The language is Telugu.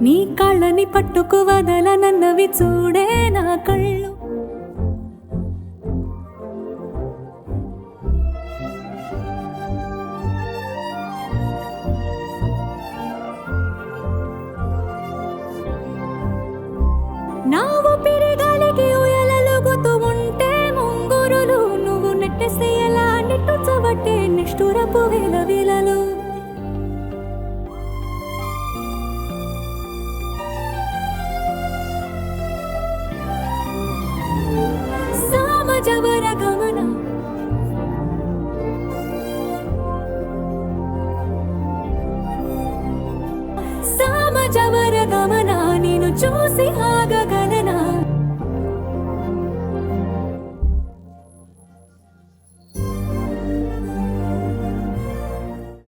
నీ కళ్ళని పట్టుకు వదలనన్నవి చూడే నా కళ్ళు. నా ఊపిరి గాలికి ఉయలలుగుతూ ఉంటే ముంగురులు నువ్వు నెట్టేసి ఎలా నిట్టుచబట్టే నిష్ఠురపు వేలవి